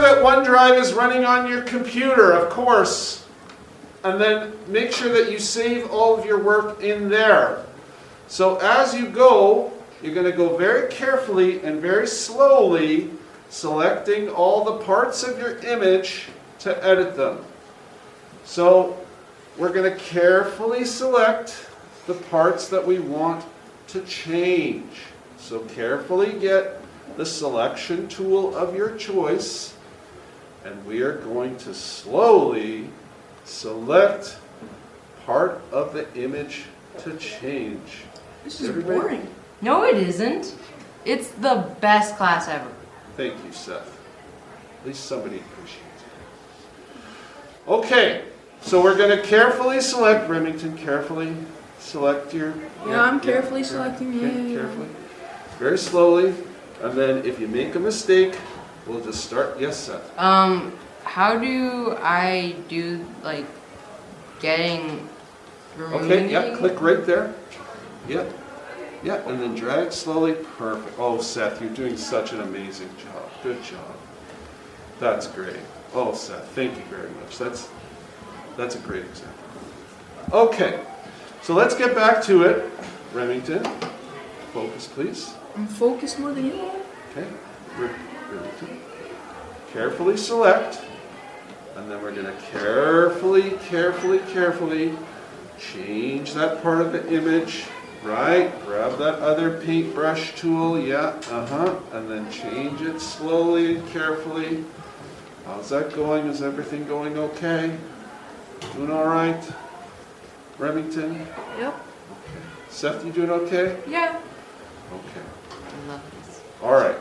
that OneDrive is running on your computer, of course. And then make sure that you save all of your work in there. So as you go, you're going to go very carefully and very slowly, selecting all the parts of your image to edit them. So we're going to carefully select the parts that we want to change. So carefully get the selection tool of your choice, and we are going to slowly select part of the image to change. This is boring. No, it isn't. It's the best class ever. Thank you, Seth. At least somebody appreciates it. Okay, so we're going to carefully select, Remington, carefully select your... Yeah, I'm carefully selecting. Okay, carefully. Very slowly. And then if you make a mistake, we'll just start. Yes, Seth? How do I do, like, getting... Okay, yeah, click right there. Yep. Yeah, and then drag slowly. Perfect. Oh, Seth, you're doing such an amazing job. Good job. That's great. Oh, Seth, thank you very much. That's a great example. Okay, so let's get back to it. Remington, focus, please. I'm focused more than you are. Okay, Remington. Carefully select, and then we're going to carefully change that part of the image. Right, grab that other paintbrush tool, yeah, and then change it slowly and carefully. How's that going? Is everything going okay? Doing all right? Remington? Yep. Okay. Seth, you doing okay? Yeah. Okay. I love this. All right.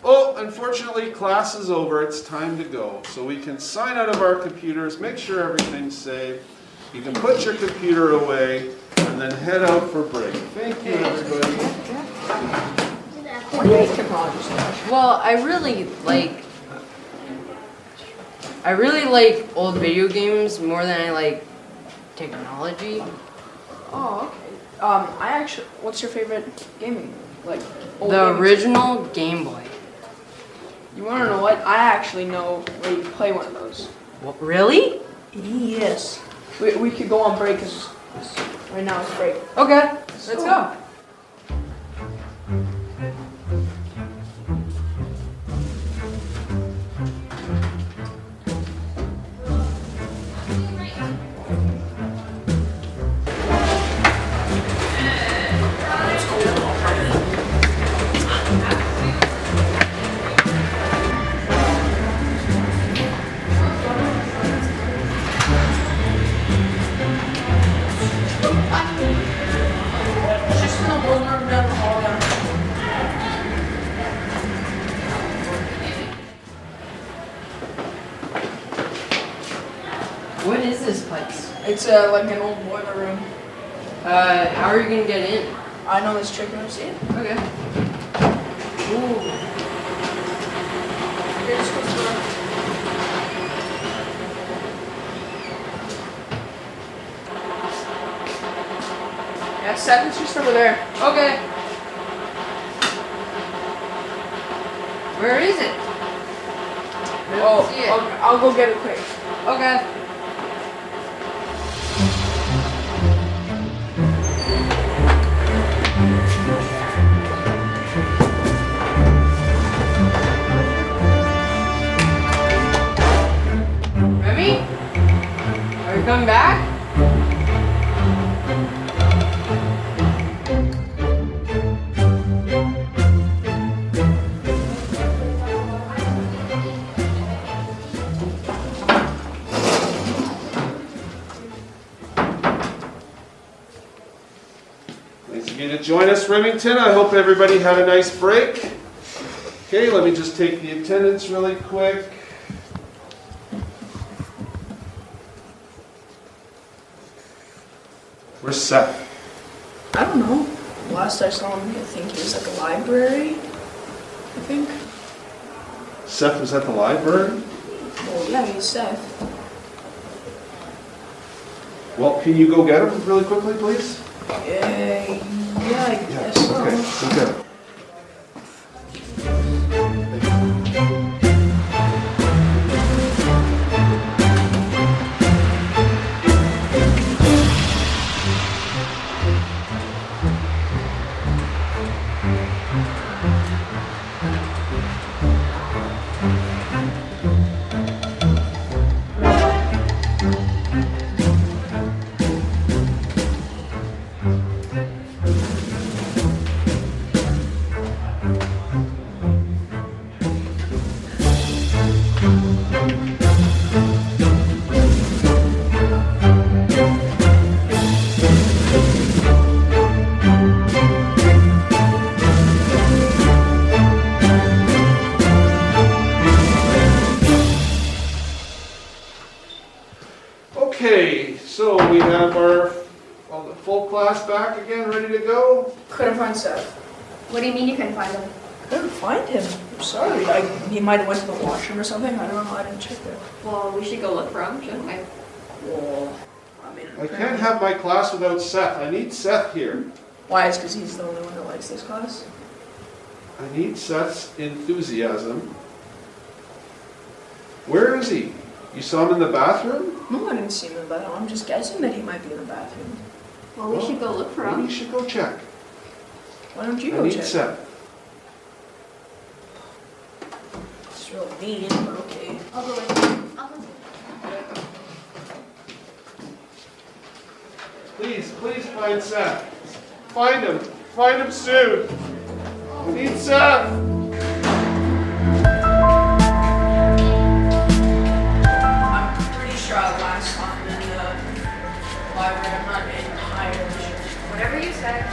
Oh, unfortunately, class is over. It's time to go. So we can sign out of our computers, make sure everything's safe. You can put your computer away, and then head out for break. Thank you, everybody. What do you hate technology so much? Well, I really like old video games more than I like technology. Oh, okay. What's your favorite gaming? Like, old The gaming original Game Boy. You want to know what? I actually know where you play one of those. What, really? Yes. We could go on break because right now it's break. Okay, let's go. What is this place? It's like an old boiler room. How are you gonna get in? I know this trick. You want to see it? Okay. Ooh. Here, just go through. Yeah, Seth, it's just over there. Okay. Where is it? I don't see it. I'll go get it quick. Okay. Remy? Are you coming back? Thanks again to join us, Remington. I hope everybody had a nice break. Okay, let me just take the attendance really quick. Where's Seth? I don't know. Last I saw him, I think he was at the library. I think. Seth was at the library? Well, yeah, he's Seth. Well, can you go get him really quickly, please? Yeah, I guess so. Okay, go get him. Okay, so we have our full class back again, ready to go? Couldn't find Seth. What do you mean you couldn't find him? Couldn't find him. I'm sorry. He might have went to the washroom or something. I don't know. I didn't check there. Well, we should go look for him, shouldn't we? Well, I mean, I can't have my class without Seth. I need Seth here. Why? It's because he's the only one that likes this class. I need Seth's enthusiasm. Where is he? You saw him in the bathroom? No, I didn't see him in the bathroom. I'm just guessing that he might be in the bathroom. Well, we should go look for Maybe him. you should go check. Why don't you I go need check? Seth. It's real mean, but okay. I'll go with you. I'll go with you. Please find Seth. Find him. Find him soon. I need Seth. I'm pretty sure I last saw him in the library. I'm not entirely sure. Whatever you say.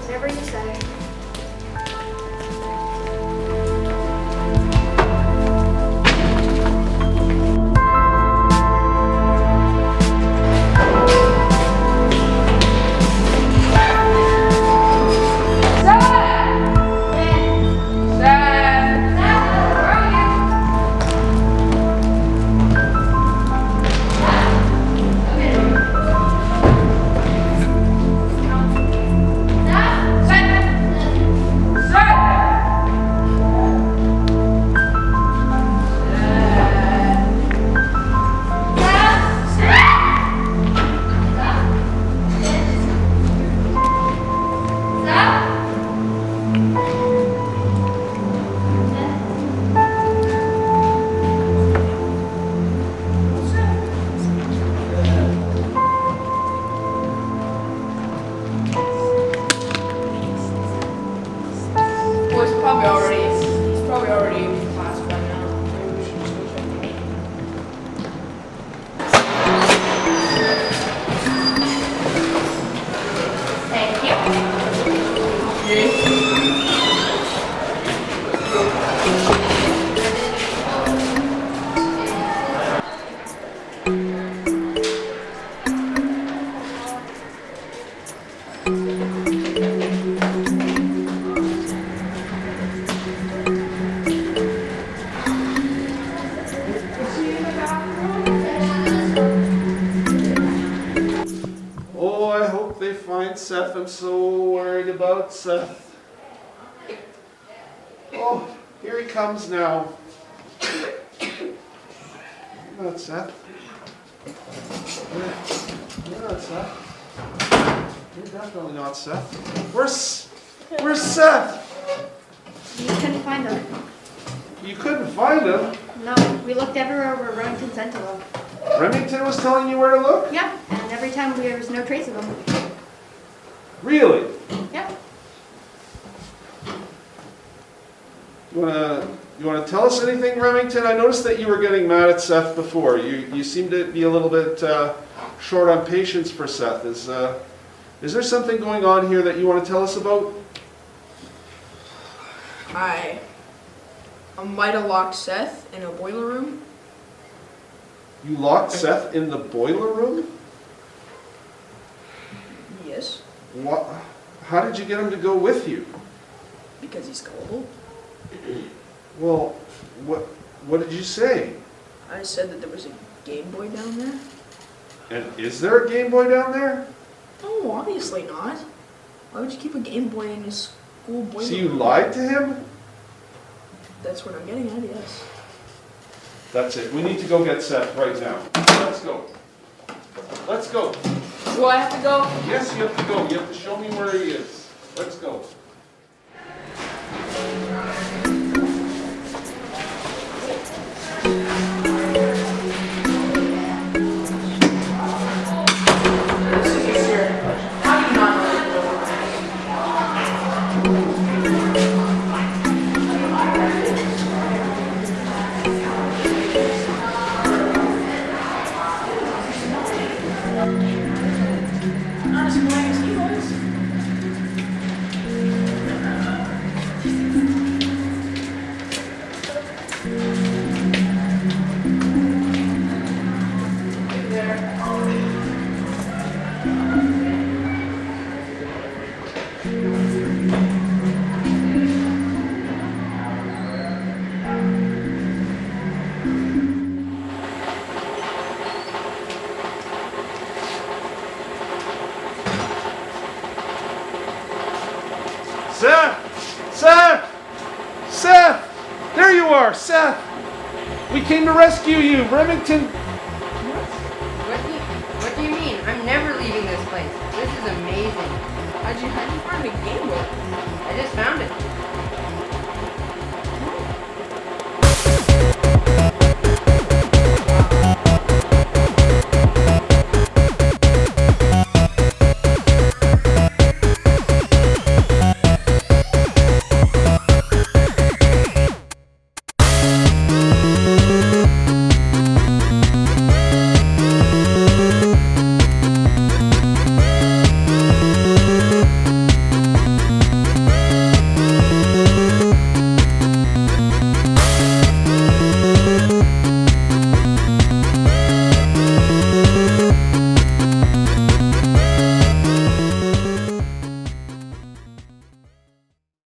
Whatever you say. He's probably already in class by now. Maybe we should just go check him. Thank you. Oh, I hope they find Seth. I'm so worried about Seth. Oh, here he comes now. You're not Seth. You're not Seth. You're definitely not Seth. Where's Seth? You couldn't find him. You couldn't find him? No, we looked everywhere where Remington sent to him. Remington was telling you where to look? Yeah, and every time there was no trace of him. Really? Yeah. You wanna tell us anything, Remington? I noticed that you were getting mad at Seth before. You seem to be a little bit short on patience for Seth. Is there something going on here that you want to tell us about? I might have locked Seth in a boiler room. You locked Seth in the boiler room? Yes, What? How did you get him to go with you? because he's gullible. Well, what did you say? I said that there was a Game Boy down there. And is there a Game Boy down there? No, obviously not. Why would you keep a Game Boy in your school boy? So you lied to him? That's what I'm getting at, yes. That's it. We need to go get Seth right now. Let's go. Let's go. Do I have to go? Yes, you have to go. You have to show me where he is. Let's go. How do you not know? Not as annoying as he was. Seth! Seth! Seth! There you are, Seth! We came to rescue you, Remington. What do you mean? I'm never leaving this place. This is amazing. How'd you find a Game Boy? I just found it.